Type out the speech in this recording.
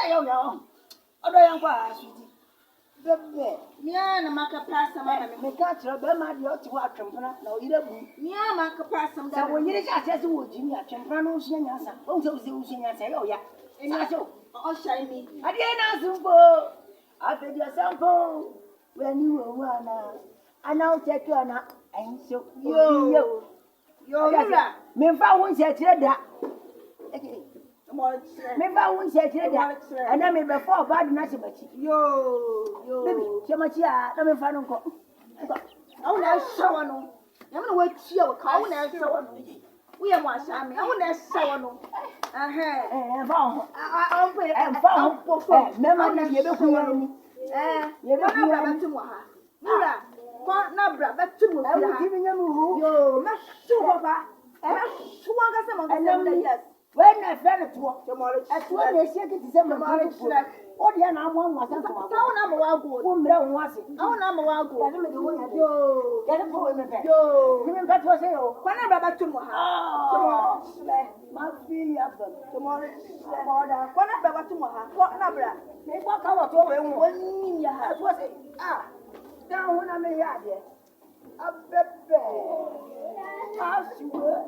yo. Odo yan kwa asudi. Bebe. Mia na maka pasa ma na me. Me ka tro be ma de o ti wa twempena na o yire bu. Mia maka pasa Sa wo yire sha se wo jimi a twempena no hia nyansa. O se wo hia nyansa yo ya. Enya so. O shine me. Ade na sumpo. Afedia sampo. When you were ana o check you na enso. Yo. Mura. Me fa wo nse kire da. Me ba won se kire da. Ana me be for bad na se bachi. Yo. Baby, se machi a na me fa no nko. I want to shower no. I'm gonna wait here. I want to shower no. We are one shame. I want to shower no. Fa ho. I'm pay. Fa ho. Me ma ni ye be ku ya ni. Ye be ku ya ni. Mura. Ko na bra ba tu mu. I will give you mu. Yo, ma shu baba. Ma shu anga se mo ngi yes. When I fell to work, Tomorrow. at what they say it is a man. What the other one was that one? I'm a wild goat. Woman was it? I'm a wild goat. Yo, get a boy in the bed. Yo, you mean that was it? When I back to Moha. My fee of them. Tomorrow. When I back to Moha. What number? They walk out over one in your house. Was it? Ah, down when I'm a yard. A bebe. As you were.